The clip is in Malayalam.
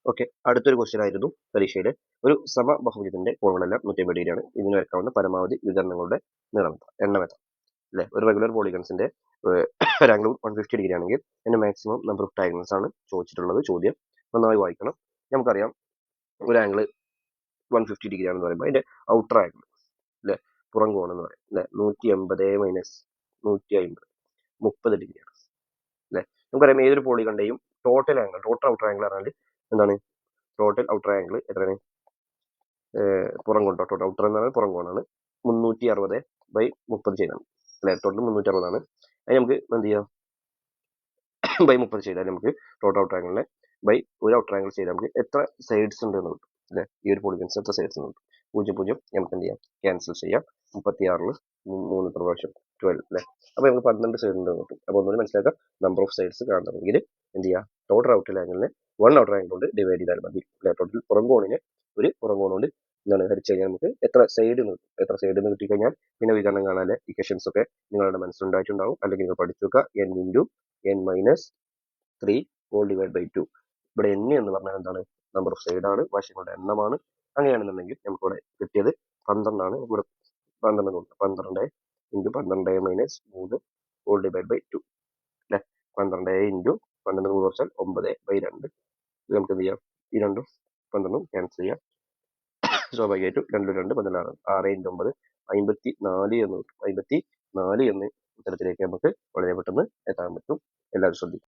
ഓക്കെ, അടുത്തൊരു ക്വസ്റ്റ്യൻ ആയിരുന്നു പരീക്ഷയിലെ. ഒരു സമബഹുഭുജത്തിന്റെ കോണുകളെല്ലാം 180 ഡിഗ്രിയാണ്. ഇതിന് വരക്കാവുന്ന പരമാവധി വികരണങ്ങളുടെ എണ്ണം എത്ര? അല്ലെ, ഒരു റെഗുലർ പോളിഗൺസിന്റെ ഒരു ആംഗിൾ 150 ഡിഗ്രി ആണെങ്കിൽ അതിന്റെ മാക്സിമം നമ്പർ ഓഫ് ട്രയാങ്കിൾസ് ആണ് ചോദിച്ചിട്ടുള്ളത്. ചോദ്യം നന്നായി വായിക്കണം. നമുക്കറിയാം ഒരു ആംഗിൾ 150 ഡിഗ്രി ആണെന്ന് പറയുമ്പോൾ അതിന്റെ ഔട്ടർ ആംഗിൾ അല്ലെ, പുറം കോൺ എന്ന് പറയും അല്ലെ, 180 മൈനസ് 150 30 ഡിഗ്രിയാണ് അല്ലെ. നമുക്കറിയാം ഏതൊരു പോളിഗണിന്റെയും ടോട്ടൽ ഔട്ടർ ആംഗിൾ പറഞ്ഞാൽ എന്താണ്? ടോട്ടൽ ഔട്ടർ ആംഗിൾ എത്രയാണ്? പുറം കോൺ, ടോട്ടൽ ഔട്ടർ എന്ന് പറഞ്ഞാൽ പുറം കോണാണ്. 360/30 ചെയ്യണം അല്ലെ. ടോട്ടൽ 360 ആണ്. അതിന് നമുക്ക് എന്ത് ചെയ്യാം? ബൈ 30 ചെയ്താൽ നമുക്ക് ടോട്ടൽ ഔട്ടർ ആംഗിളിനെ ബൈ ഒരു ഔട്ടർ ആംഗിൾ ചെയ്താൽ നമുക്ക് എത്ര സൈഡ്സ് ഉണ്ട് എന്ന് കിട്ടും അല്ലെ. ഈ ഒരു പോളിഗൺസ് എത്ര സൈഡ്സ് ഉണ്ട്? 0 നമുക്ക് എന്ത് ചെയ്യാം? ക്യാൻസൽ ചെയ്യാം. 36 3 പ്രാവശ്യം 12 അല്ലെ. അപ്പൊ നമുക്ക് 12 സൈഡ് ഉണ്ട് കിട്ടും. അപ്പൊ ഒന്നുകൂടി മനസ്സിലാക്കാം, നമ്പർ ഓഫ് സൈഡ്സ് കാണണമെങ്കിൽ എന്ത് ചെയ്യാം? ടോട്ടൽ ഔട്ടർ ആംഗിളിനെ വൺ ഔട്ടർ ആംഗിൾ കൊണ്ട് ഡിവൈഡ് ചെയ്താൽ മതി അല്ലെ. ടോട്ടൽ പുറം കോണിനെ ഒരു പുറം കോൺ കൊണ്ട് എന്താണ് ഹരിച്ചു കഴിഞ്ഞാൽ നമുക്ക് എത്ര സൈഡ് കിട്ടും. എത്ര സൈഡ് എന്ന് കിട്ടിക്കഴിഞ്ഞാൽ പിന്നെ വികരണം കാണാതെ ഇക്വേഷൻസ് ഒക്കെ നിങ്ങളുടെ മനസ്സിലുണ്ടായിട്ടുണ്ടാവും, അല്ലെങ്കിൽ നിങ്ങൾ പഠിച്ചു വെക്കുക. n into n minus 3 whole divide by 2. ഇവിടെ n എന്ന് പറഞ്ഞാൽ എന്താണ്? നമ്പർ ഓഫ് സൈഡ് ആണ്, വശങ്ങളുടെ എണ്ണമാണ്. അങ്ങനെയാണെന്നുണ്ടെങ്കിൽ നമുക്കിവിടെ കിട്ടിയത് 12 ആണ്. ഇവിടെ 12 into 12 minus 3 whole divide by 2 അല്ലെ. 12 ഇൻറ്റു 12 കുറച്ചാൽ 9/2. ഇത് നമുക്ക് എന്ത് ചെയ്യാം? ഈ രണ്ടും 12 ക്യാൻസൽ ചെയ്യാം. സ്വാഭാവികമായിട്ടും 2 2 16 6 ഇൻറ്റു 9 54 എന്ന് കിട്ടും. 54 എന്ന ഉത്തരത്തിലേക്ക് നമുക്ക് വളരെ പെട്ടെന്ന് എത്താൻ പറ്റും. എല്ലാവരും ശ്രദ്ധിക്കും.